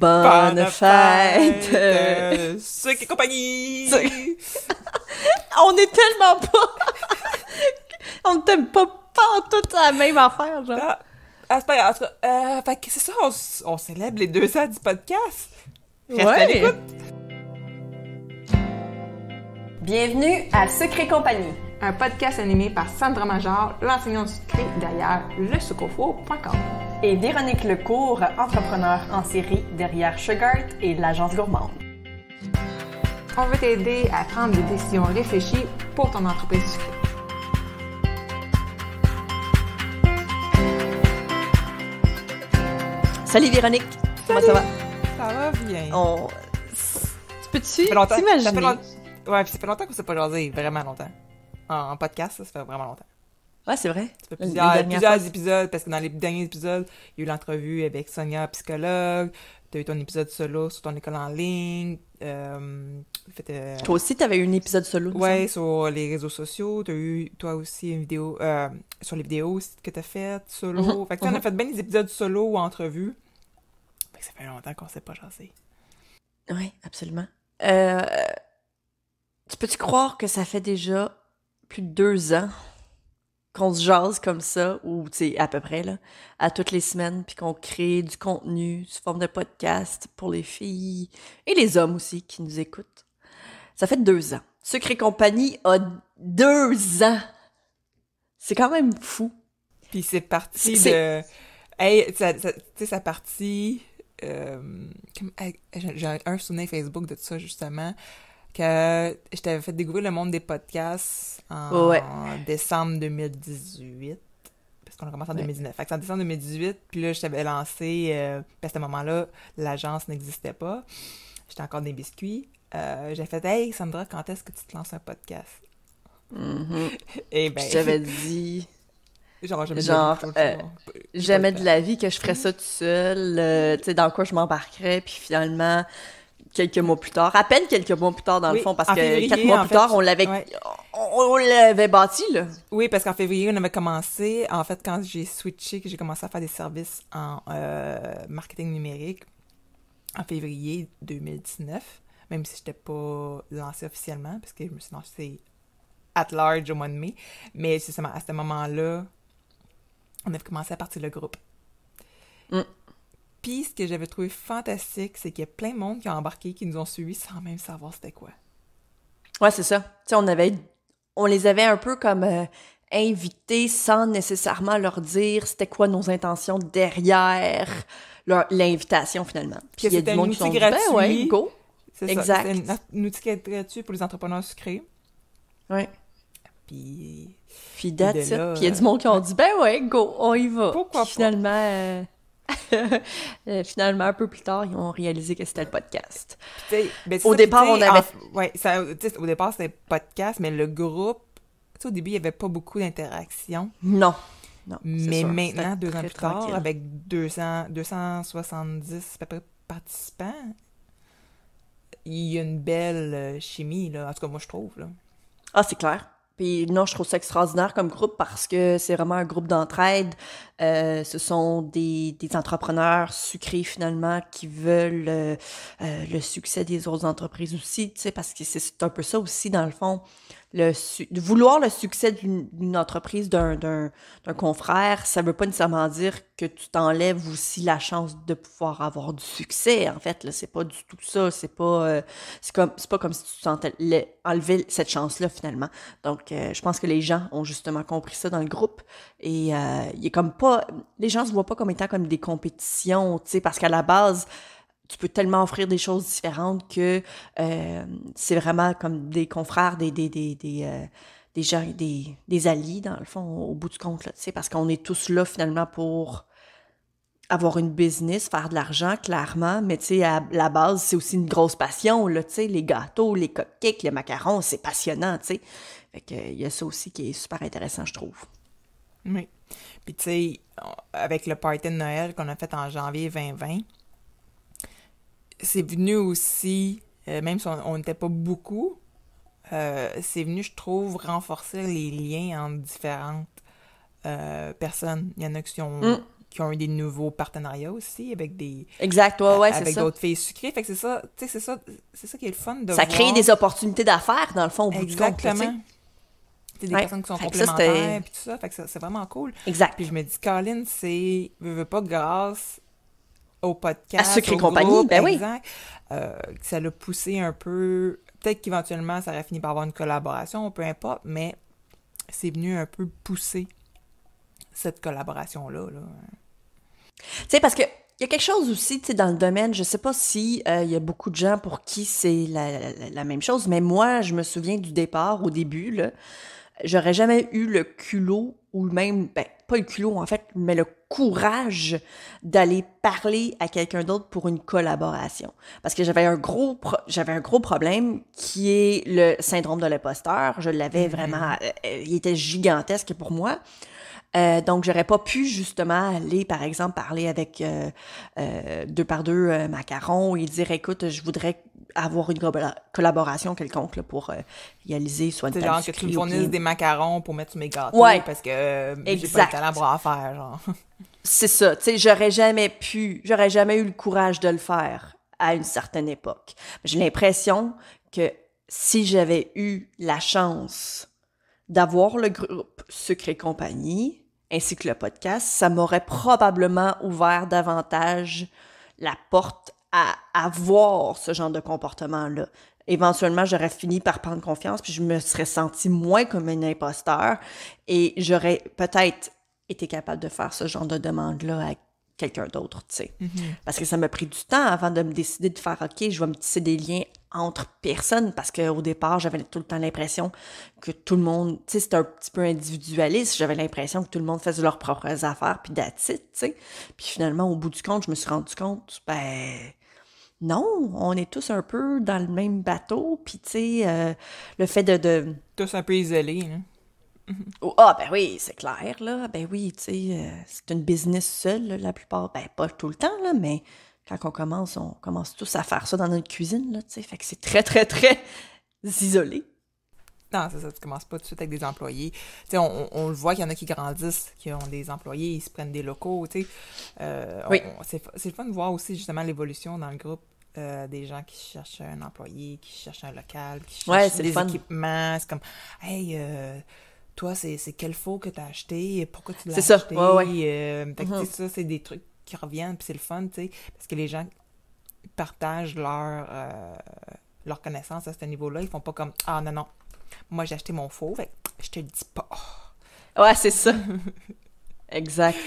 Bonne fête! Sucre et compagnie! On est tellement pas... On t'aime pas toute la même affaire, genre. C'est pas grave. En tout cas, fait que c'est ça, on célèbre les 2 ans du podcast. Reste à Ouais! l'écoute. Bienvenue à Secret Compagnie. Un podcast animé par Sandra Major, l'enseignante du sucré derrière lesucrefour.com. Et Véronique Lecourt, entrepreneur en série derrière Sugart et l'agence gourmande. On veut t'aider à prendre des décisions réfléchies pour ton entreprise sucrée. Salut Véronique! Comment ça va? Ça va bien. Peux-tu Ça fait longtemps. t'imaginer? Ouais, puis ça fait longtemps qu'on s'est pas jasé, vraiment longtemps. En podcast, ça fait vraiment longtemps. Ouais, c'est vrai. Ça fait Les plusieurs dernières fois, épisodes, parce que dans les derniers épisodes, il y a eu l'entrevue avec Sonia, psychologue. T'as eu ton épisode solo sur ton école en ligne. Toi aussi, t'avais eu un épisode solo. Ouais, sur les réseaux sociaux. T'as eu, toi aussi, une vidéo sur les vidéos aussi que t'as faites, solo. Fait que on a fait bien des épisodes solo ou entrevues. Fait que ça fait longtemps qu'on s'est pas jasé. Oui, absolument. Tu peux-tu croire que ça fait déjà plus de 2 ans qu'on se jase comme ça, ou tu sais, à peu près, là, à toutes les semaines, puis qu'on crée du contenu sous forme de podcast pour les filles et les hommes aussi qui nous écoutent. Ça fait 2 ans. Secret Compagnie a 2 ans. C'est quand même fou. Puis c'est parti C'est- de... Hey, tu sais, ça partit... j'ai un souvenir Facebook de tout ça, justement, que je t'avais fait découvrir le monde des podcasts en Ouais. décembre 2018. Parce qu'on a commencé en 2019. Fait que c'est en décembre 2018, puis là, je t'avais lancé... puis à ce moment-là, l'agence n'existait pas. J'étais encore des biscuits. J'ai fait « Hey, Sandra, quand est-ce que tu te lances un podcast? Mhm. » Et ben... Je t'avais dit... Genre, Jamais de la vie que je ferais ça tout seul, tu sais, dans quoi je m'embarquerais, puis finalement, quelques mois plus tard, à peine quelques mois plus tard dans le Oui, fond, parce en que février, 4 mois en plus fait, tard, on l'avait ouais. on l'avait bâti, là. Oui, parce qu'en février, on avait commencé, en fait, quand j'ai switché, que j'ai commencé à faire des services en marketing numérique, en février 2019, même si je n'étais pas lancée officiellement, parce que je me suis lancée at large au mois de mai, mais c'est à ce moment-là, on avait commencé à partir le groupe. Mm. Puis, ce que j'avais trouvé fantastique, c'est qu'il y a plein de monde qui ont embarqué, qui nous ont suivis sans même savoir c'était quoi. Ouais, c'est ça. Tu sais, on les avait un peu comme invités sans nécessairement leur dire c'était quoi nos intentions derrière l'invitation, finalement. Puis il y a c'était du monde un qui sont outil dit, ben gratuit. ouais, go. C'est Exact. ça. C'est un outil qui est gratuit pour les entrepreneurs sucrés. Ouais. Puis... Puis that's de it. là, Puis il y a du monde qui ont dit, ben ouais, go, on y va. Pourquoi Puis finalement, finalement, un peu plus tard, ils ont réalisé que c'était le podcast. T'sais, ben, c'est Au ça, départ, puis, on avait... ouais, ça, au départ, c'était podcast, mais le groupe, au début, il n'y avait pas beaucoup d'interaction. Non, c'est Mais sûr. maintenant, C'était 2 ans très plus tard, tranquille. avec 270 à peu près participants, il y a une belle chimie, là. En tout cas, moi, je trouve, là. Ah, c'est clair. Puis non, je trouve ça extraordinaire comme groupe parce que c'est vraiment un groupe d'entraide. Ce sont des entrepreneurs sucrés finalement qui veulent le succès des autres entreprises aussi, tu sais, parce que c'est un peu ça aussi dans le fond. De vouloir le succès d'une entreprise, d'un confrère, ça veut pas nécessairement dire que tu t'enlèves aussi la chance de pouvoir avoir du succès, en fait, là, c'est pas du tout ça, c'est pas comme si tu enlevais cette chance-là, finalement. Donc, je pense que les gens ont justement compris ça dans le groupe, et il est comme pas, les gens se voient pas comme étant comme des compétitions, tu sais, parce qu'à la base, tu peux tellement offrir des choses différentes que c'est vraiment comme des confrères, des gens, des alliés, dans le fond, au bout du compte, là, tu sais, parce qu'on est tous là, finalement, pour avoir une business, faire de l'argent, clairement, mais tu sais, à la base, c'est aussi une grosse passion, là, tu sais, les gâteaux, les cupcakes, les macarons, c'est passionnant, tu sais. Fait que, il y a ça aussi qui est super intéressant, je trouve. Oui. Puis, tu sais, avec le party de Noël qu'on a fait en janvier 2020, c'est venu aussi, même si on n'était pas beaucoup, c'est venu, je trouve, renforcer les liens entre différentes personnes. Il y en a qui qui ont eu des nouveaux partenariats aussi avec des... Exact, ouais, c'est avec ça. d'autres filles sucrées. Fait que c'est ça, tu sais, c'est ça qui est le fun de Ça voir. crée des opportunités d'affaires, dans le fond, au bout du compte. Exactement. C'est des Ouais. personnes qui sont Fait que ça, complémentaires, puis tout ça. Fait que c'est vraiment cool. Exact. Puis je me dis, Colin, c'est... veux pas grâce au podcast, À Sucre et au compagnie, groupe, ben oui. exact, que ça l'a poussé un peu... Peut-être qu'éventuellement, ça aurait fini par avoir une collaboration, peu importe, mais c'est venu un peu pousser cette collaboration-là, là. Tu sais, parce que il y a quelque chose aussi, tu sais, dans le domaine, je sais pas si il y a beaucoup de gens pour qui c'est la même chose, mais moi, je me souviens du départ, au début, là, j'aurais jamais eu le culot, ou même, ben, pas le culot, en fait, mais le courage d'aller parler à quelqu'un d'autre pour une collaboration. Parce que j'avais un gros problème qui est le syndrome de l'imposteur. Je l'avais vraiment, il était gigantesque pour moi. Donc, j'aurais pas pu justement aller, par exemple, parler avec deux par deux Macaron et dire, écoute, je voudrais avoir une collaboration quelconque là, pour réaliser soit une C'est table genre que tu me sucrée ou fournisses bien... des macarons pour mettre sur mes gâteaux Ouais, parce que j'ai pas le exact. talent pour en faire, genre. C'est ça, tu sais, j'aurais jamais eu le courage de le faire à une certaine époque. J'ai l'impression que si j'avais eu la chance d'avoir le groupe Sucre et compagnie, ainsi que le podcast, ça m'aurait probablement ouvert davantage la porte à avoir ce genre de comportement-là. Éventuellement, j'aurais fini par prendre confiance, puis je me serais sentie moins comme une imposteur, et j'aurais peut-être été capable de faire ce genre de demande-là à quelqu'un d'autre, tu sais. Parce que ça m'a pris du temps avant de me décider de faire « OK, je vais me tisser des liens entre personnes », parce qu'au départ, j'avais tout le temps l'impression que tout le monde, tu sais, c'était un petit peu individualiste, j'avais l'impression que tout le monde faisait leurs propres affaires, puis that's it, tu sais. Puis finalement, au bout du compte, je me suis rendu compte, ben... non, on est tous un peu dans le même bateau, puis tu sais, le fait de... Tous un peu isolés, là. Oh, ah, ben oui, c'est clair, là. Ben oui, tu sais, c'est une business seule, là, la plupart. Ben, pas tout le temps, là, mais quand on commence tous à faire ça dans notre cuisine, là, tu sais. Fait que c'est très, très, très isolé. Non, c'est ça, tu commences pas tout de suite avec des employés. Tu sais, on le voit qu'il y en a qui grandissent, qui ont des employés, ils se prennent des locaux, tu sais. Oui. C'est le fun de voir aussi, justement, l'évolution dans le groupe. Des gens qui cherchent un employé, qui cherchent un local, qui Ouais, cherchent c'est le des fun. équipements. C'est comme, hey, toi, c'est quel faux que t'as acheté? Pourquoi tu l'as C'est ça, acheté? ouais. Fait que, tu sais, ça, c'est des trucs qui reviennent, puis c'est le fun, tu sais, parce que les gens partagent leur connaissance à ce niveau-là. Ils font pas comme, ah non, non, moi j'ai acheté mon faux, fait que je te le dis pas. Ouais, c'est ça. Exact.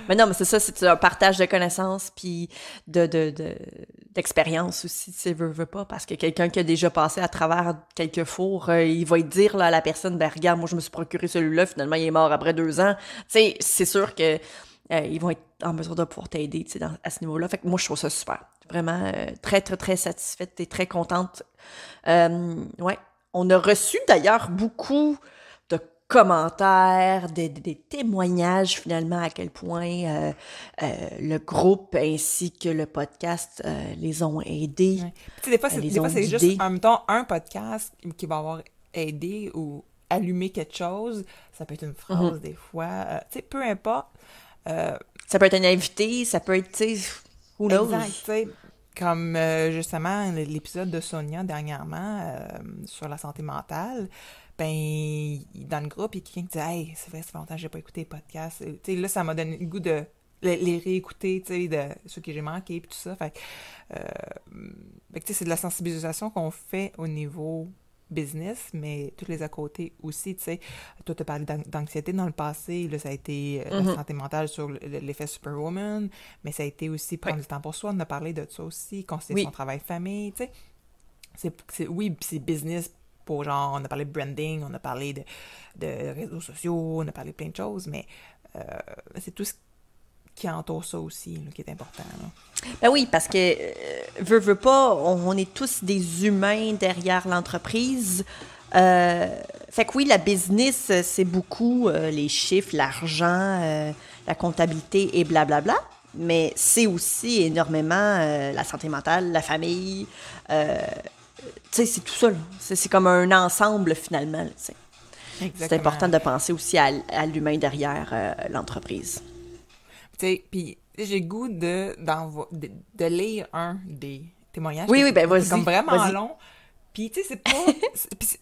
Mais non, mais c'est ça, c'est un partage de connaissances puis d'expérience aussi, tu sais, veux pas, parce que quelqu'un qui a déjà passé à travers quelques fours, il va te dire là, à la personne, ben regarde, moi je me suis procuré celui-là, finalement il est mort après 2 ans. Tu sais, c'est sûr que ils vont être en mesure de pouvoir t'aider, tu sais, à ce niveau-là. Fait que moi, je trouve ça super. Vraiment très, très, très satisfaite et très contente. Ouais. On a reçu d'ailleurs beaucoup de commentaires, des témoignages finalement à quel point le groupe ainsi que le podcast les ont aidés. Ouais. Tu sais, des fois, c'est guidés. juste mettons, un podcast qui va avoir aidé ou allumé quelque chose. Ça peut être une phrase des fois. Tu sais, peu importe. Ça peut être un invité, ça peut être, tu sais, who knows? Exact, tu sais, comme justement l'épisode de Sonia dernièrement sur la santé mentale, ben dans le groupe, il y a quelqu'un qui dit « Hey, c'est vrai, ça fait longtemps que j'ai pas écouté les podcasts. » Tu sais, là, ça m'a donné le goût de les réécouter, tu sais, de ceux que j'ai manqués, puis tout ça. Fait que tu sais, c'est de la sensibilisation qu'on fait au niveau business, mais tous les à côté aussi, tu sais. Toi, tu as parlé d'anxiété dans le passé, là, ça a été la santé mentale sur l'effet Superwoman, mais ça a été aussi prendre du temps pour soi, on a parlé de ça aussi, concilier son travail-famille, tu sais. Oui, c'est business pour genre, on a parlé de branding, on a parlé de réseaux sociaux, on a parlé de plein de choses, mais c'est tout ce qui entoure ça aussi, là, qui est important, là. Ben oui, parce que, veux pas, on est tous des humains derrière l'entreprise. Fait que oui, la business, c'est beaucoup les chiffres, l'argent, la comptabilité et blablabla, mais c'est aussi énormément la santé mentale, la famille. Tu sais, c'est tout ça, là. C'est comme un ensemble, finalement, tu sais. C'est important de penser aussi à l'humain derrière l'entreprise. Tu sais, puis j'ai le goût de lire un des témoignages. Oui, ben vas-y. C'est comme vraiment vas-y. long. Puis, tu sais,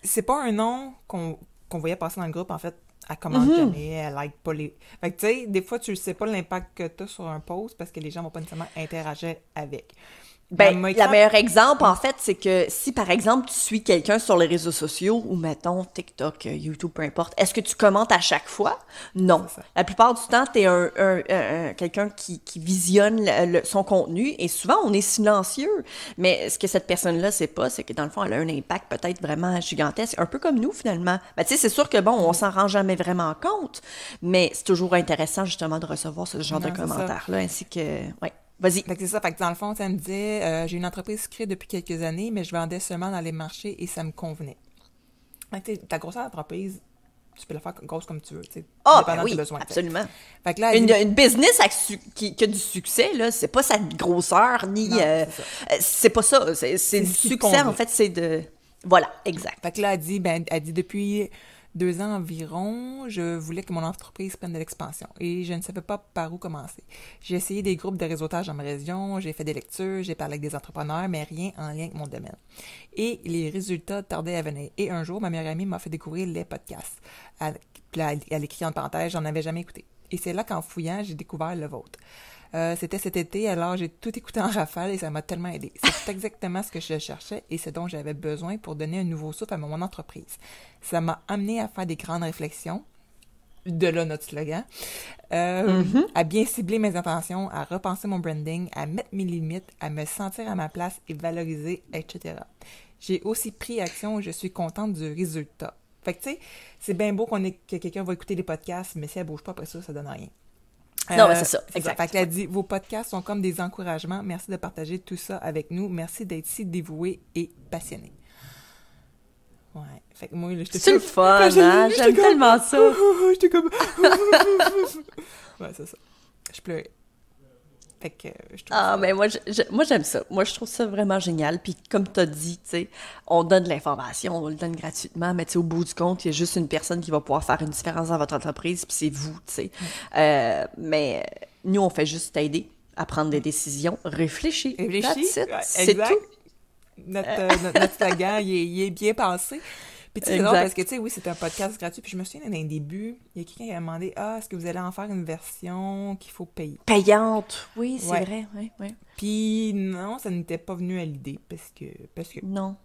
c'est pas un nom qu'on voyait passer dans le groupe, en fait. Elle commente jamais, elle like pas les... Fait que, tu sais, des fois, tu sais pas l'impact que t'as sur un post parce que les gens vont pas nécessairement interagir avec. Ben, la meilleure exemple, en fait, c'est que si, par exemple, tu suis quelqu'un sur les réseaux sociaux, ou mettons TikTok, YouTube, peu importe, est-ce que tu commentes à chaque fois? Non. La plupart du temps, t'es quelqu'un qui visionne son contenu, et souvent, on est silencieux. Mais ce que cette personne-là sait pas, c'est que dans le fond, elle a un impact peut-être vraiment gigantesque, un peu comme nous, finalement. Ben, tu sais, c'est sûr que, bon, on s'en rend jamais vraiment compte, mais c'est toujours intéressant, justement, de recevoir ce genre de commentaires-là, ainsi que... Ouais. Vas-y. Fait que c'est ça. Fait que dans le fond, ça me disait, j'ai une entreprise sucrée depuis quelques années, mais je vendais seulement dans les marchés et ça me convenait. Fait que ta grosseur d'entreprise, tu peux la faire grosse comme tu veux, tu sais. Ben oui, besoins, absolument. Fait que là, une business qui a du succès, là, c'est pas sa grosseur, ni... Non, c'est pas ça. C'est du succès, en fait, c'est de... Voilà, exact. Fait que là, elle dit depuis 2 ans environ, je voulais que mon entreprise prenne de l'expansion et je ne savais pas par où commencer. J'ai essayé des groupes de réseautage dans ma région, j'ai fait des lectures, j'ai parlé avec des entrepreneurs, mais rien en lien avec mon domaine. Et les résultats tardaient à venir. Et un jour, ma meilleure amie m'a fait découvrir les podcasts. Elle écrit en parenthèse, j'en avais jamais écouté. Et c'est là qu'en fouillant, j'ai découvert le vôtre. C'était cet été, alors j'ai tout écouté en rafale et ça m'a tellement aidé. C'est exactement ce que je cherchais et ce dont j'avais besoin pour donner un nouveau souffle à mon entreprise. Ça m'a amené à faire des grandes réflexions, de là notre slogan, à bien cibler mes intentions, à repenser mon branding, à mettre mes limites, à me sentir à ma place et valoriser, etc. J'ai aussi pris action et je suis contente du résultat. Fait que tu sais, c'est bien beau que quelqu'un va écouter les podcasts, mais si elle bouge pas après ça, ça donne rien. Non, mais c'est ça, exact. Fait qu'elle a dit, vos podcasts sont comme des encouragements. Merci de partager tout ça avec nous. Merci d'être si dévoué et passionné. Ouais. Fait que moi, j'étais... C'est le fun, hein? J'aime tellement ça. J'étais comme... Ouais, c'est ça. Je pleurais. Fait que je trouve ça... mais moi, j'aime ça. Moi, je trouve ça vraiment génial. Puis comme tu as dit, tu sais, on donne de l'information, on le donne gratuitement, mais tu sais, au bout du compte, il y a juste une personne qui va pouvoir faire une différence dans votre entreprise, puis c'est vous, tu sais. Mais nous, on fait juste t'aider à prendre des décisions. Réfléchis. C'est tout. Notre slogan, il est bien pensé. Puis tu sais, c'est drôle parce que, tu sais, oui, c'est un podcast gratuit. Puis je me souviens, dans les débuts, il y a quelqu'un qui a demandé « Ah, est-ce que vous allez en faire une version qu'il faut payer? » Payante, oui, c'est vrai, oui. Puis non, ça n'était pas venu à l'idée parce que... Non.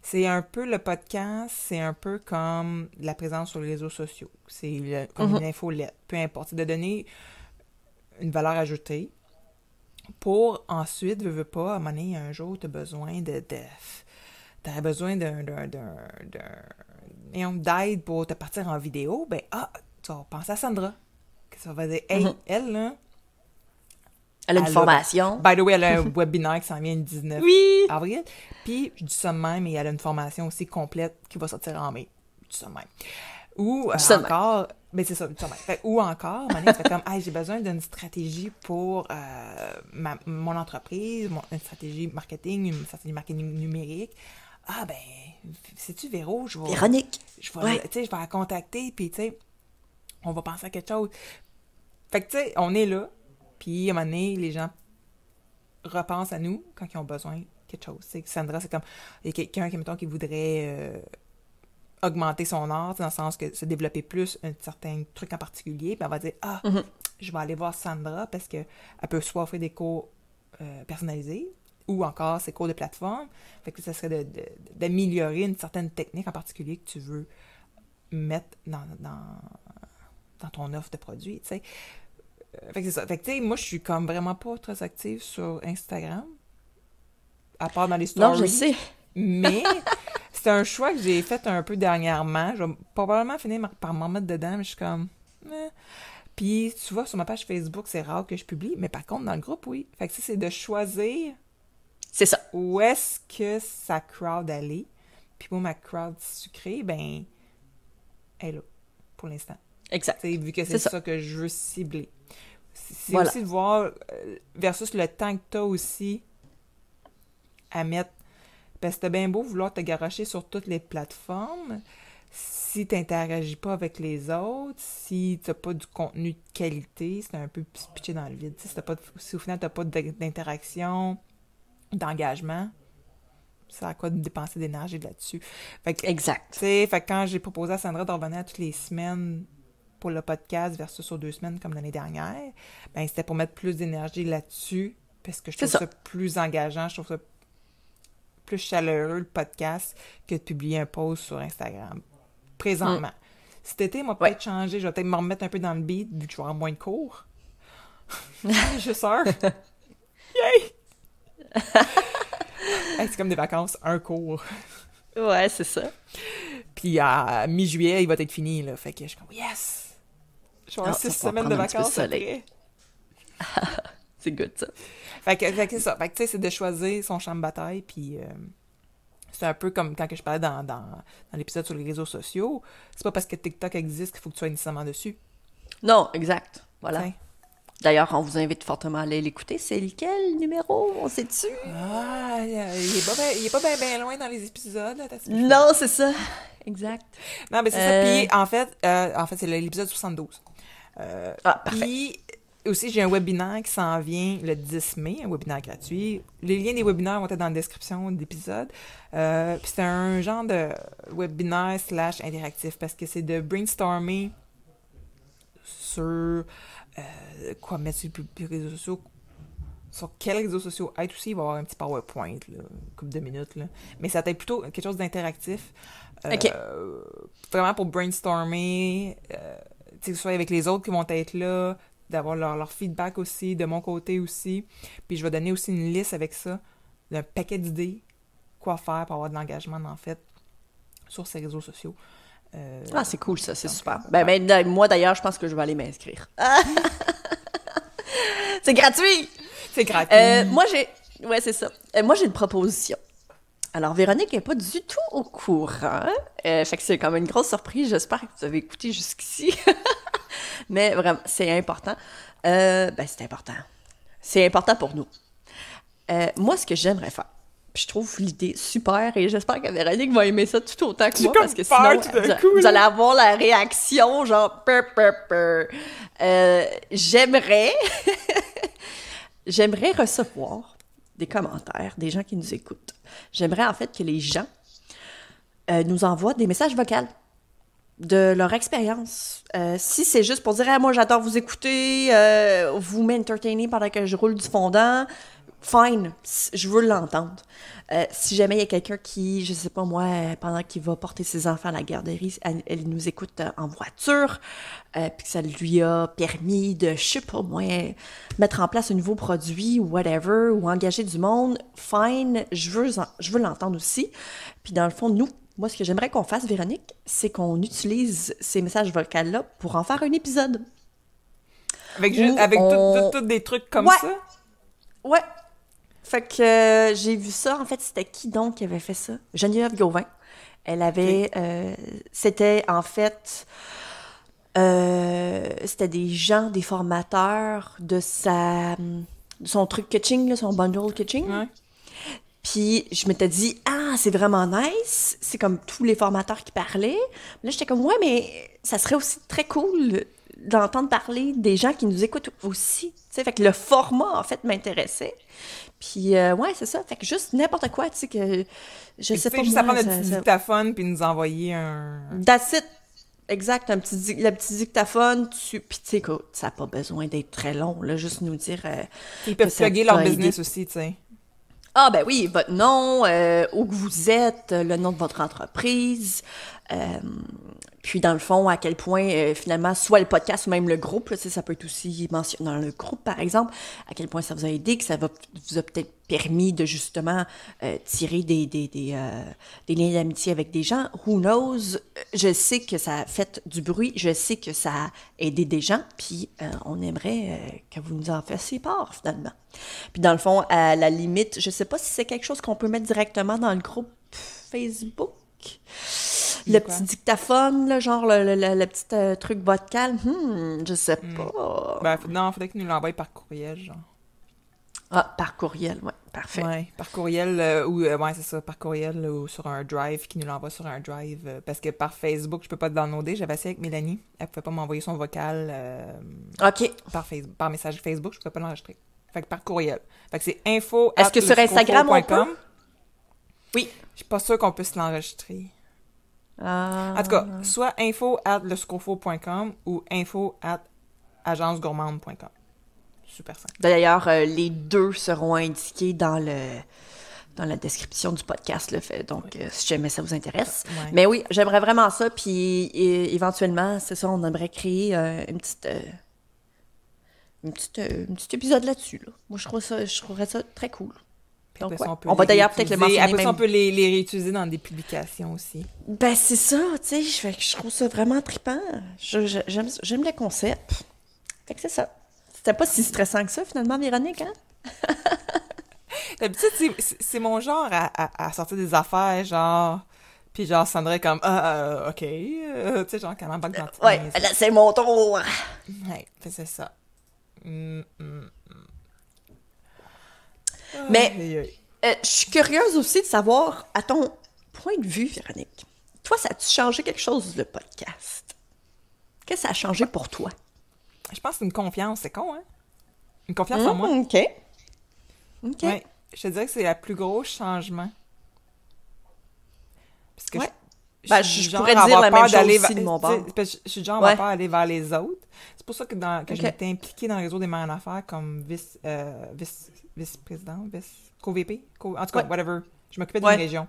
C'est un peu le podcast, c'est un peu comme la présence sur les réseaux sociaux. C'est comme une infolette, peu importe. C'est de donner une valeur ajoutée pour ensuite, veux pas, à un moment donné, un jour, tu as besoin t'aurais besoin d'aide pour te partir en vidéo, ben, tu vas penser à Sandra. Que ça va dire, hey, elle, là... Elle a une formation. By the way, elle a un webinaire qui s'en vient le 19 avril. Puis, je dis ça de même, et elle a une formation aussi complète qui va sortir en mai. Je dis ça de même. Ou encore... Ben, c'est ça, du sommeil. Ou encore, tu fais comme, hey, j'ai besoin d'une stratégie pour mon entreprise, une stratégie marketing numérique. Ah, ben, sais-tu, Véro, Véronique. Je vais la contacter, puis, tu sais, on va penser à quelque chose. Fait que, tu sais, on est là, puis, à un moment donné, les gens repensent à nous quand ils ont besoin de quelque chose. C'est Sandra, c'est comme, il y a quelqu'un qui voudrait... augmenter son art, dans le sens que se développer plus un certain truc en particulier, puis elle va dire « Ah, je vais aller voir Sandra parce qu'elle peut soit offrir des cours personnalisés ou encore ses cours de plateforme. » Fait que ça serait d'améliorer une certaine technique en particulier que tu veux mettre dans ton offre de produit, tu sais. Fait que c'est ça. Fait que, tu sais, moi, je suis comme vraiment pas très active sur Instagram, à part dans les stories. Non, je sais. Mais... c'est un choix que j'ai fait un peu dernièrement. Je vais probablement finir par m'en mettre dedans, mais je suis comme... Puis, tu vois, sur ma page Facebook, c'est rare que je publie, mais par contre, dans le groupe, oui. Fait que c'est de choisir... C'est ça. Où est-ce que sa crowd allait. Puis moi, ma crowd sucrée, ben, elle est là, pour l'instant. Exact. T'sais, vu que c'est ça que je veux cibler. C'est voilà. aussi de voir, versus le temps que tu as aussi à mettre. Parce que c'est bien beau vouloir te garocher sur toutes les plateformes, si tu n'interagis pas avec les autres, si tu n'as pas du contenu de qualité, c'est un peu pitché dans le vide. Si au final, tu n'as pas d'interaction, d'engagement, ça a quoi de dépenser d'énergie là-dessus. Exact. Fait que quand j'ai proposé à Sandra de revenir toutes les semaines pour le podcast versus sur 2 semaines comme l'année dernière, ben c'était pour mettre plus d'énergie là-dessus parce que je trouve ça plus engageant, je trouve ça plus chaleureux le podcast que de publier un post sur Instagram. Présentement. Cet été, m'a peut-être changé. Je vais peut-être me remettre un peu dans le beat vu que je vais avoir moins de cours. Je sors. Yay! Hey, c'est comme des vacances, un cours. Ouais, c'est ça. Puis à mi-juillet, il va être fini, là. Fait que je suis comme, yes! Je vais avoir 6 semaines de vacances après. C'est good, ça. Fait que c'est ça. Fait que tu sais, c'est de choisir son champ de bataille, puis c'est un peu comme quand je parlais dans l'épisode sur les réseaux sociaux. C'est pas parce que TikTok existe qu'il faut que tu sois nécessairement dessus. Non, exact. Voilà. T'sais. D'ailleurs, on vous invite fortement à aller l'écouter. C'est lequel numéro? On sait-tu? Ah, il est pas bien loin dans les épisodes. Là, non, c'est ça. Exact. Non, mais c'est ça. Puis, en fait, c'est l'épisode 72. Parfait. Puis, aussi, j'ai un webinaire qui s'en vient le 10 mai, un webinaire gratuit. Les liens des webinaires vont être dans la description de l'épisode. Puis, c'est un genre de webinaire / interactif parce que c'est de brainstormer sur quoi mettre sur les réseaux sociaux. Sur quels réseaux sociaux être aussi, il va y avoir un petit PowerPoint, là, une couple de minutes. Là. Mais ça va être plutôt quelque chose d'interactif. OK. Vraiment pour brainstormer, que ce soit avec les autres qui vont être là, d'avoir leur feedback aussi, de mon côté aussi. Puis je vais donner aussi une liste avec ça, d'un paquet d'idées, quoi faire pour avoir de l'engagement, en fait, sur ces réseaux sociaux. C'est cool, ça, c'est super. Ben, moi, d'ailleurs, je pense que je vais aller m'inscrire. C'est gratuit! C'est gratuit. Moi, c'est ça. Moi, j'ai une proposition. Alors, Véronique n'est pas du tout au courant. Fait que c'est quand même une grosse surprise. J'espère que vous avez écouté jusqu'ici. Mais vraiment, c'est important. C'est important. C'est important pour nous. Moi, ce que j'aimerais faire, puis je trouve l'idée super et j'espère que Véronique va aimer ça tout autant que moi parce que sinon, vous allez avoir la réaction genre j'aimerais recevoir des commentaires des gens qui nous écoutent. J'aimerais en fait que les gens nous envoient des messages vocaux de leur expérience. Si c'est juste pour dire « moi, j'adore vous écouter, vous m'entertainez pendant que je roule du fondant », fine, je veux l'entendre. Si jamais il y a quelqu'un qui, je sais pas moi, pendant qu'il va porter ses enfants à la garderie, elle nous écoute en voiture, puis que ça lui a permis de, je sais pas moi, mettre en place un nouveau produit ou whatever, ou engager du monde, fine, je veux l'entendre aussi. Puis dans le fond, moi, ce que j'aimerais qu'on fasse, Véronique, c'est qu'on utilise ces messages vocaux-là pour en faire un épisode. Avec tous des trucs comme ça? Ouais. Fait que j'ai vu ça. En fait, c'était qui donc qui avait fait ça? Geneviève Gauvin. Elle avait... c'était en fait... c'était des gens, des formateurs de son truc coaching, là, son bundle coaching. Ouais. Puis je m'étais dit, c'est vraiment nice. C'est comme tous les formateurs qui parlaient. Là, j'étais comme, ouais, mais ça serait aussi très cool d'entendre parler des gens qui nous écoutent aussi. T'sais, fait que le format, en fait, m'intéressait. Puis, ouais, c'est ça. Fait que juste n'importe quoi, tu sais, que je sais pas. Juste à prendre le petit dictaphone puis nous envoyer un. That's it. Exact, le petit dictaphone. Puis, tu sais, ça n'a pas besoin d'être très long, là, juste nous dire. Ils peuvent plugger leur business aussi, tu sais. Ah, ben oui, votre nom, où que vous êtes, le nom de votre entreprise. Puis, dans le fond, à quel point, finalement, soit le podcast ou même le groupe, là, ça peut être aussi mentionné dans le groupe, par exemple, à quel point ça vous a aidé, que ça vous a peut-être permis de, justement, tirer des liens d'amitié avec des gens. Who knows? Je sais que ça a fait du bruit, je sais que ça a aidé des gens, puis on aimerait que vous nous en fassiez part, finalement. Puis, dans le fond, à la limite, je sais pas si c'est quelque chose qu'on peut mettre directement dans le groupe Facebook. Le petit dictaphone, là, genre le petit truc vocal, je sais pas. Ben, non, il faudrait qu'il nous l'envoie par courriel, genre. Ah, par courriel, ouais, parfait. Ouais, par courriel ouais, c'est ça, par courriel ou sur un drive, qui nous l'envoie sur un drive. Parce que par Facebook, je peux pas le downloader. J'avais essayé avec Mélanie. Elle pouvait pas m'envoyer son vocal OK. par message Facebook. Je pouvais pas l'enregistrer. Fait que par courriel. Fait que c'est Est-ce que sur Instagram, on peut? Oui. Je suis pas sûre qu'on puisse l'enregistrer. En tout cas, soit info@lescofo.com ou info@agencegourmande.com. Super simple. D'ailleurs, les deux seront indiqués dans la description du podcast, là, fait. Donc, si jamais ça vous intéresse. Ouais. Mais oui, j'aimerais vraiment ça, puis éventuellement, c'est ça, on aimerait créer un petit épisode là-dessus, là. Moi, je trouverais ça très cool. Donc, Après, ouais. ça, On va d'ailleurs peut-être le mentionner Après même. ça, on peut les réutiliser dans des publications aussi. Ben, c'est ça, tu sais, je trouve ça vraiment trippant. J'aime le concept. Fait que c'est ça. C'était pas si stressant que ça, finalement, Véronique, hein? D'habitude, c'est mon genre à sortir des affaires, genre... Puis genre, Sandra est comme, OK, tu sais, genre, quand même, pas de Ouais, là, c'est mon tour! Ouais, c'est ça. Mais je suis curieuse aussi de savoir, à ton point de vue, Véronique, toi, ça a-tu changé quelque chose, le podcast? Qu'est-ce que ça a changé pour toi? Je pense que c'est une confiance, c'est con, hein? Une confiance en moi. OK. Ouais, je te dirais que c'est le plus gros changement. Parce que ouais. je pourrais dire la même chose aussi de mon bord. Je suis genre à pas aller vers les autres. C'est pour ça que je m'étais impliquée dans le réseau des mères en affaires comme vice-présidente, co-VP, en tout cas, whatever. Je m'occupais d'une région.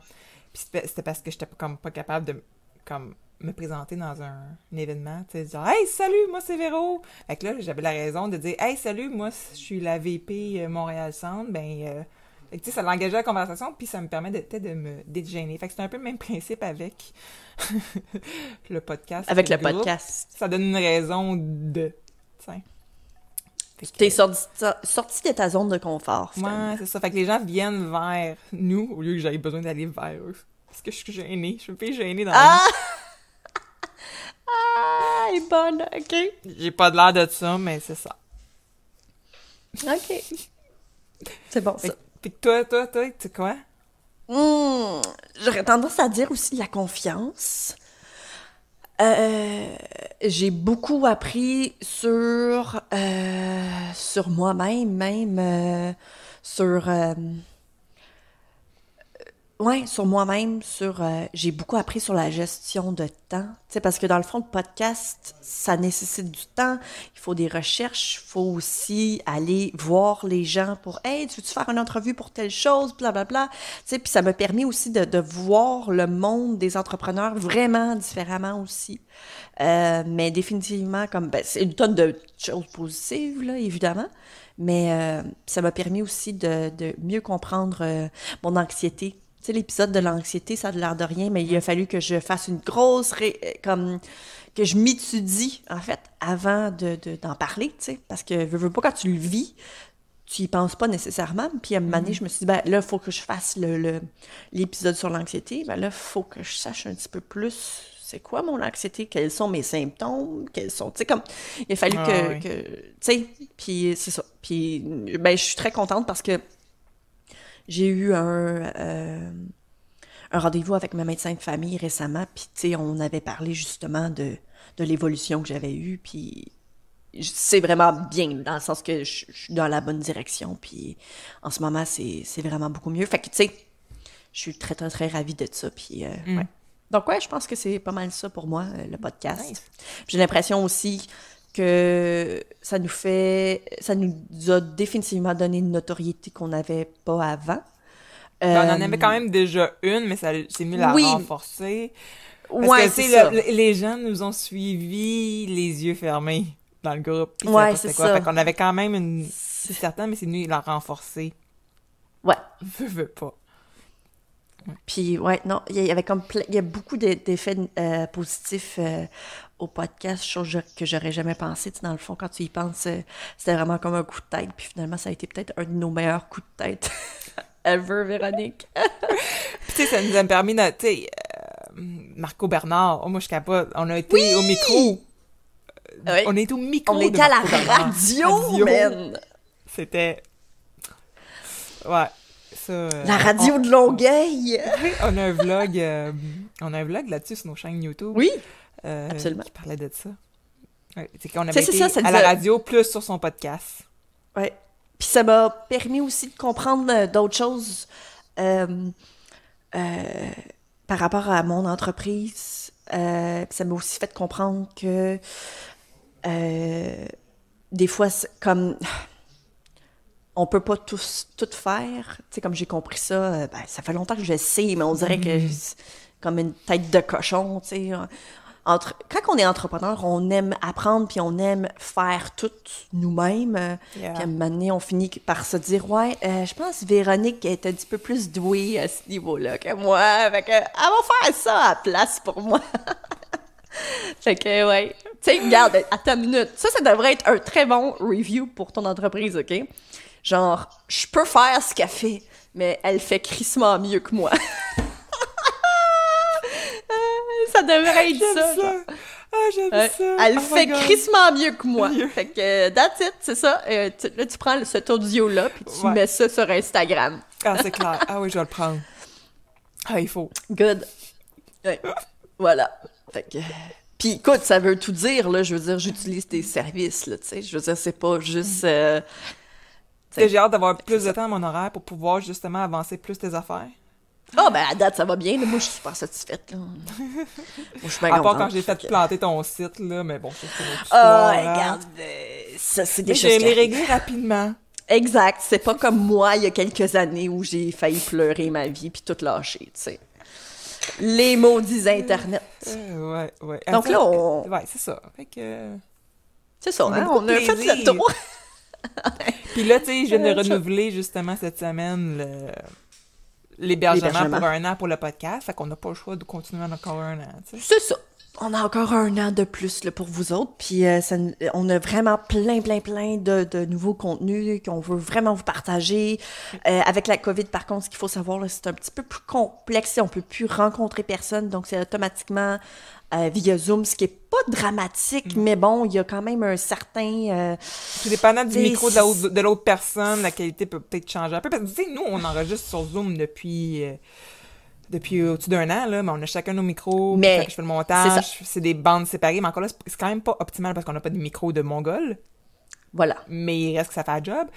Puis c'était parce que j'étais comme pas capable de comme me présenter dans un événement, tu sais, dire « Hey, salut, moi c'est Véro! » Fait que là, j'avais la raison de dire « Hey, salut, moi je suis la VP Montréal-Centre. » Ben, tu sais, ça l'engageait la conversation, puis ça me permet peut-être de me dégainer. Fait que c'est un peu le même principe avec le podcast. Avec le podcast. Ça donne une raison de... T'es sorti de ta zone de confort. Ouais, c'est ça. Fait que les gens viennent vers nous au lieu que j'aie besoin d'aller vers eux. Parce que je suis gênée. Je suis pas gênée dans la vie. Ah, elle est bonne, OK. J'ai pas de l'air de ça, mais c'est ça. OK. C'est bon, ça. Puis toi, tu sais quoi? J'aurais tendance à dire aussi la confiance. J'ai beaucoup appris sur moi-même, même sur moi-même, j'ai beaucoup appris sur la gestion de temps. Tu sais, parce que dans le fond, le podcast, ça nécessite du temps. Il faut des recherches. Il faut aussi aller voir les gens pour « Hey, tu veux-tu faire une entrevue pour telle chose? » Blablabla. Tu sais, puis ça m'a permis aussi de voir le monde des entrepreneurs vraiment différemment aussi. Mais définitivement, c'est une tonne de choses positives, là, évidemment. Mais ça m'a permis aussi de mieux comprendre mon anxiété. Tu sais, l'épisode de l'anxiété, ça a l'air de rien, mais il a fallu que je fasse une grosse... que je m'étudie, en fait, avant d'en parler, tu sais. Parce que, veux pas, quand tu le vis, tu y penses pas nécessairement. Puis à un moment donné, je me suis dit, ben là, il faut que je fasse l'épisode sur l'anxiété. Ben là, il faut que je sache un petit peu plus c'est quoi mon anxiété, quels sont mes symptômes, quels sont... Tu sais, comme... Il a fallu tu sais, puis c'est ça. Puis, ben, je suis très contente parce que j'ai eu un rendez-vous avec ma médecin de famille récemment, puis tu sais, on avait parlé justement de l'évolution que j'avais eue, puis c'est vraiment bien, dans le sens que je suis dans la bonne direction, puis en ce moment, c'est vraiment beaucoup mieux. Fait que, tu sais, je suis très, très, très ravie de ça, puis ouais. Donc, ouais, je pense que c'est pas mal ça pour moi, le podcast. Nice. J'ai l'impression aussi que ça nous a définitivement donné une notoriété qu'on n'avait pas avant. On en avait quand même déjà une, mais c'est mieux la renforcer. Parce que, tu sais, les gens nous ont suivis les yeux fermés dans le groupe. Ouais, c'est ça. Fait qu'on avait quand même c'est certain, mais c'est mieux la renforcer. Ouais. Veux pas. Puis, ouais, non, il y a beaucoup d'effets positifs au podcast, chose que j'aurais jamais pensé. Tu sais, dans le fond, quand tu y penses, c'était vraiment comme un coup de tête. Puis finalement, ça a été peut-être un de nos meilleurs coups de tête ever, Véronique. Puis, tu sais, ça nous a permis de, tu sais, Marco Bernard, moi, je capote. On a été au micro. Oui. On a été au micro. On était à la radio, man! C'était Ouais. Ça, La radio de Longueuil! on a un vlog là-dessus sur nos chaînes YouTube. Oui, absolument. Qui parlait de ça. Ouais, c'est qu'on avait C'est été ça à la radio plus sur son podcast. Ouais. Puis ça m'a permis aussi de comprendre d'autres choses par rapport à mon entreprise. Puis ça m'a aussi fait comprendre que des fois, comme on peut pas tout faire. Tu sais, comme j'ai compris ça, ça fait longtemps que je le sais, mais on dirait que c'est comme une tête de cochon, tu sais. Quand on est entrepreneur, on aime apprendre puis on aime faire tout nous-mêmes. Puis à un moment donné, on finit par se dire « Ouais, je pense que Véronique est un petit peu plus douée à ce niveau-là que moi. Fait que, elle va faire ça à la place pour moi. » Fait que, ouais. Tu sais, regarde, à ta minute. Ça devrait être un très bon review pour ton entreprise, OK? Genre, je peux faire ce qu'elle fait, mais elle fait crissement mieux que moi. Ça devrait être J'aime ça. Ah, j'aime ça. Elle fait crissement mieux que moi. Fait que, that's it, c'est ça. Là, tu prends cet audio-là, puis tu mets ça sur Instagram. Ah, c'est clair. Ah oui, je vais le prendre. Ah, il faut. Good. Ouais. Voilà. Fait que... Puis écoute, ça veut tout dire, là. Je veux dire, j'utilise tes services, là, tu sais. Je veux dire, c'est pas juste... J'ai hâte d'avoir plus de temps à mon horaire pour pouvoir, justement, avancer plus tes affaires. Ah, ben à date, ça va bien. Là. Moi, je suis super satisfaite. Là. Moi, je suis bien à part contente, quand j'ai fait que... planter ton site, là, mais bon, c'est une autre histoire. histoire. Regarde, ça, c'est des choses je l'ai réglé rapidement. Exact. C'est pas comme moi, il y a quelques années, où j'ai failli pleurer ma vie puis tout lâcher, tu sais. Les maudits Internet. Ouais. Donc là, on... Ouais, c'est ça. Fait que... C'est ça, hein? On a fait le tour. Puis là, tu sais, je viens de renouveler, justement, cette semaine, l'hébergement pour 1 an pour le podcast. Fait qu'on n'a pas le choix de continuer encore 1 an, tu sais. C'est ça. On a encore 1 an de plus là, pour vous autres. Puis on a vraiment plein de nouveaux contenus qu'on veut vraiment vous partager. Avec la COVID, par contre, ce qu'il faut savoir, là, c'est un petit peu plus complexe. On peut plus rencontrer personne. Donc, c'est automatiquement via Zoom, ce qui est pas dramatique. Mais bon, il y a quand même un certain... Tout dépendant du micro de l'autre personne, la qualité peut peut-être changer un peu. Parce que, tu sais, nous, on enregistre sur Zoom depuis au-dessus d'1 an, là, mais on a chacun nos micros, puis quand je fais le montage, c'est des bandes séparées, mais encore là, c'est quand même pas optimal parce qu'on n'a pas de micro de mongol. Voilà. Mais il reste que ça fait un job.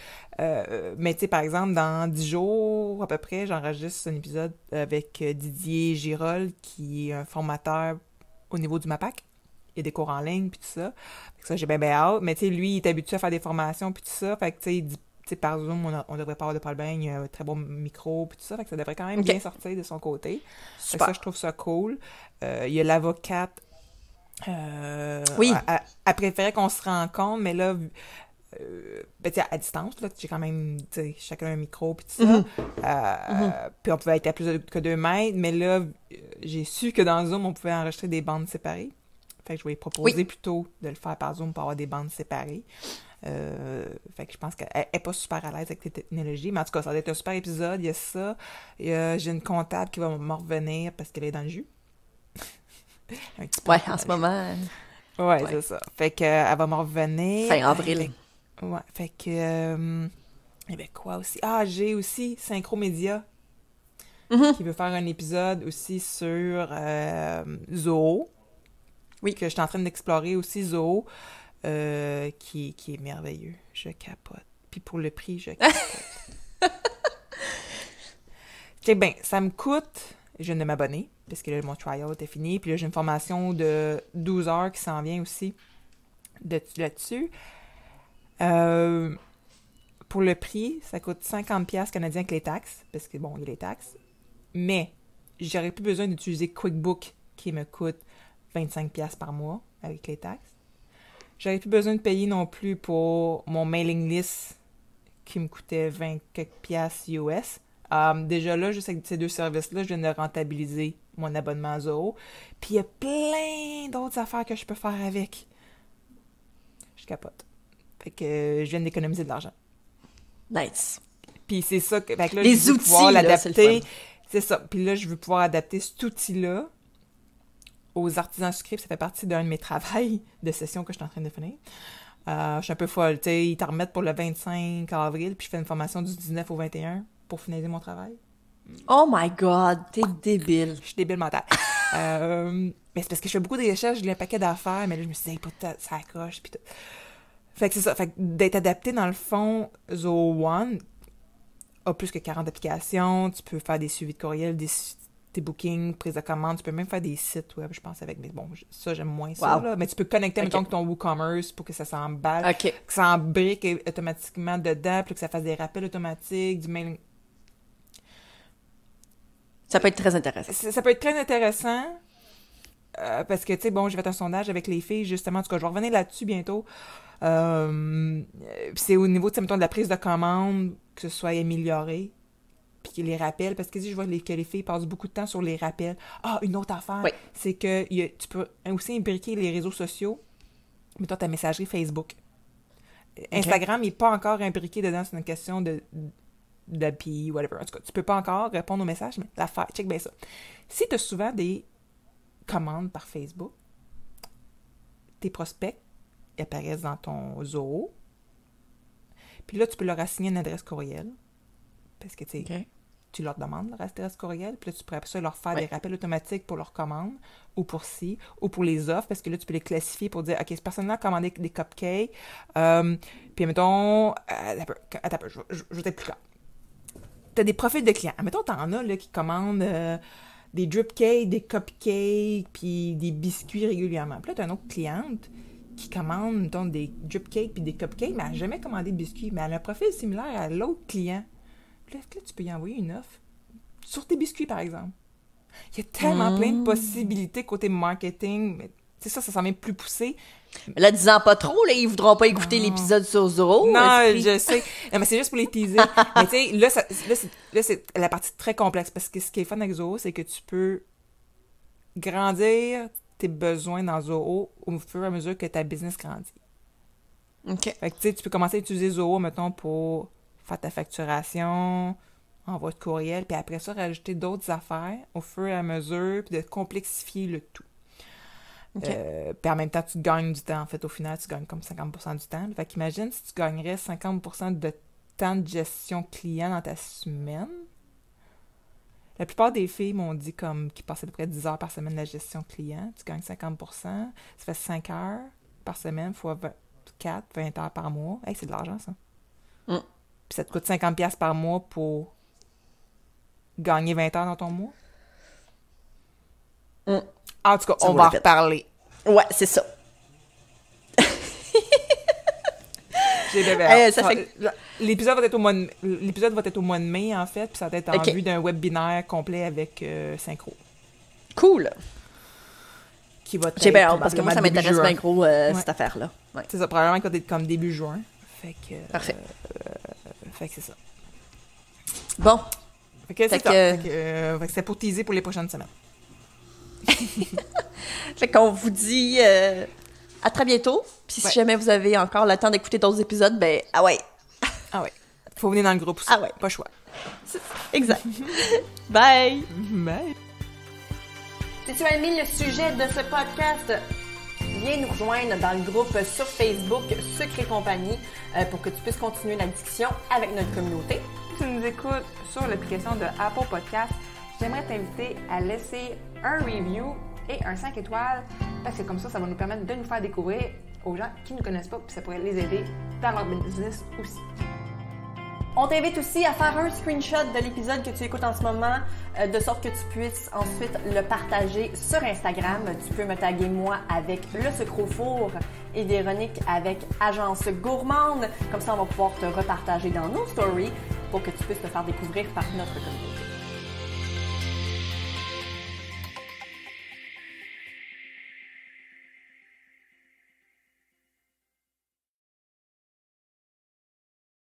Mais tu sais, par exemple, dans 10 jours, à peu près, j'enregistre un épisode avec Didier Girol, qui est un formateur au niveau du MAPAC. Il y a des cours en ligne, puis tout ça. Fait que ça, j'ai bien hâte. Mais tu sais, lui, il est habitué à faire des formations, puis tout ça. Fait que tu sais, il dit, par Zoom, on devrait pas avoir de problème, il y a un très bon micro, puis tout ça, fait que ça devrait quand même bien sortir de son côté. Fait que ça, je trouve ça cool. Il y a l'avocate. Oui. Elle préférait qu'on se rencontre, mais là, à distance, là, j'ai quand même, chacun un micro, puis tout ça. Puis on pouvait être à plus que 2 mètres, mais là, j'ai su que dans Zoom, on pouvait enregistrer des bandes séparées. Fait que je vais proposer plutôt de le faire par Zoom pour avoir des bandes séparées. Fait que je pense qu'elle est pas super à l'aise avec les technologies, mais en tout cas, ça va être un super épisode. Il y a ça. J'ai une comptable qui va m'en revenir parce qu'elle est dans le jus. Un petit peu en ce moment. Ouais, c'est ça. Fait que elle va m'en revenir. Fin avril. Fait que quoi aussi? Ah, j'ai aussi Synchromédia qui veut faire un épisode aussi sur Zoho. Oui, que je suis en train d'explorer aussi Zoho. Qui est merveilleux. Je capote. Puis pour le prix, je capote. Ça me coûte... Je viens de m'abonner, parce que là, mon trial était fini. Puis là, j'ai une formation de 12 heures qui s'en vient aussi là-dessus. Pour le prix, ça coûte 50$ canadiens avec les taxes, parce que, bon, il y a les taxes. Mais j'aurais plus besoin d'utiliser QuickBook, qui me coûte 25$ par mois avec les taxes. J'avais plus besoin de payer non plus pour mon mailing list qui me coûtait 20 quelques piastres US. Déjà là, juste avec ces 2 services-là, je viens de rentabiliser mon abonnement à Zoho. Puis il y a plein d'autres affaires que je peux faire avec. Je capote. Fait que je viens d'économiser de l'argent. Nice. Puis c'est ça que... Fait que là, les je veux outils, pouvoir l'adapter. C'est ça. Puis là, je veux pouvoir adapter cet outil-là aux artisans sucrés, ça fait partie d'un de mes travails de session que je suis en train de finir. Je suis un peu folle, tu sais, ils t'en remettent pour le 25 avril, puis je fais une formation du 19 au 21. pour finaliser mon travail. Oh my God, t'es débile. Je suis débile mentale. Mais c'est parce que je fais beaucoup de recherches, j'ai un paquet d'affaires, mais là, je me suis dit, hey, ça accroche, puis tout. Fait que c'est ça. Fait que d'être adapté, dans le fond, Zoho One a plus que 40 applications. Tu peux faire des suivis de courriel, des bookings, prise de commande. Tu peux même faire des sites web, je pense, avec. Mais bon, ça, j'aime moins ça, là. Mais tu peux connecter, mettons, avec ton WooCommerce pour que ça s'emballe, que ça embrique automatiquement dedans, puis que ça fasse des rappels automatiques, du mailing. Ça peut être très intéressant. Ça peut être très intéressant. Parce que, tu sais, bon, j'ai fait un sondage avec les filles, justement. En tout cas, je vais revenir là-dessus bientôt. C'est au niveau, tu sais, mettons, de la prise de commande, que ce soit amélioré, puis les rappels, parce que si je vois que les filles passent beaucoup de temps sur les rappels. Ah, une autre affaire, c'est que tu peux aussi imbriquer les réseaux sociaux, mettons ta messagerie Facebook. Instagram n'est pas encore imbriqué dedans, c'est une question d'API, whatever. En tout cas, tu peux pas encore répondre aux messages, mais l'affaire, check bien ça. Si tu as souvent des commandes par Facebook, tes prospects ils apparaissent dans ton Zoho. Puis là, tu peux leur assigner une adresse courriel. Parce que, tu sais, tu leur demandes leur adresse courriel. Puis là, tu pourrais après ça leur faire des rappels automatiques pour leurs commandes, ou pour ou pour les offres, parce que là, tu peux les classifier pour dire, OK, cette personne-là a commandé des cupcakes. Puis, mettons, attends, je vais être plus clair. Tu as des profils de clients. Mettons, tu en as là, qui commandent des drip cakes, des cupcakes, puis des biscuits régulièrement. Puis là, tu as une autre cliente qui commande, mettons, des drip cakes puis des cupcakes, mais elle n'a jamais commandé de biscuits. Mais elle a un profil similaire à l'autre client. Puis là, tu peux y envoyer une offre sur tes biscuits, par exemple. Il y a tellement plein de possibilités côté marketing. Mais tu sais, ça s'en vient plus poussé. Mais là, disant pas trop, là, ils voudront pas écouter l'épisode sur Zoho. Non, je sais. Non, mais c'est juste pour les teaser. Mais tu sais, là, c'est la partie très complexe. Parce que ce qui est fun avec Zoho, c'est que tu peux grandir tes besoins dans Zoho au fur et à mesure que ta business grandit. OK. Fait que tu sais, tu peux commencer à utiliser Zoho, mettons, pour faire ta facturation, envoi de courriel, puis après ça, rajouter d'autres affaires au fur et à mesure, puis de complexifier le tout. Okay. Puis en même temps, tu gagnes du temps. En fait, au final, tu gagnes comme 50% du temps. Fait qu'imagine si tu gagnerais 50% de temps de gestion client dans ta semaine. La plupart des filles m'ont dit comme qu'ils passaient à peu près 10 heures par semaine de la gestion client. Tu gagnes 50%. Ça fait 5 heures par semaine fois 20 heures par mois. Hey, c'est de l'argent, ça. Puis ça te coûte 50$ par mois pour gagner 20 heures dans ton mois. En tout cas, on va en reparler. Ouais, c'est ça. L'épisode va être au mois de mai, en fait, puis ça va être en vue d'un webinaire complet avec Synchro. Cool. Qui va être j'ai bien hâte, parce que moi, ça m'intéresse bien gros, cette affaire-là. Ouais. C'est ça, probablement qu'il va être comme début juin. Fait que... Parfait. Fait que c'est ça. Bon. Fait que c'est ça. Fait que c'est pour teaser pour les prochaines semaines. Fait qu'on vous dit à très bientôt. Puis si jamais vous avez encore le temps d'écouter d'autres épisodes, ben ah ouais. Faut venir dans le groupe aussi. Ah ouais. Pas choix. Exact. Bye. Bye. Si tu as aimé le sujet de ce podcast, viens nous rejoindre dans le groupe sur Facebook Sucre et compagnie pour que tu puisses continuer la discussion avec notre communauté. Si tu nous écoutes sur l'application de Apple Podcast, j'aimerais t'inviter à laisser un review et un 5 étoiles parce que comme ça va nous permettre de nous faire découvrir aux gens qui ne nous connaissent pas puis ça pourrait les aider dans leur business aussi. On t'invite aussi à faire un screenshot de l'épisode que tu écoutes en ce moment de sorte que tu puisses ensuite le partager sur Instagram. Tu peux me taguer moi avec Le Sucre au Four et Véronique avec Agence Gourmande. Comme ça, on va pouvoir te repartager dans nos stories pour que tu puisses te faire découvrir par notre communauté.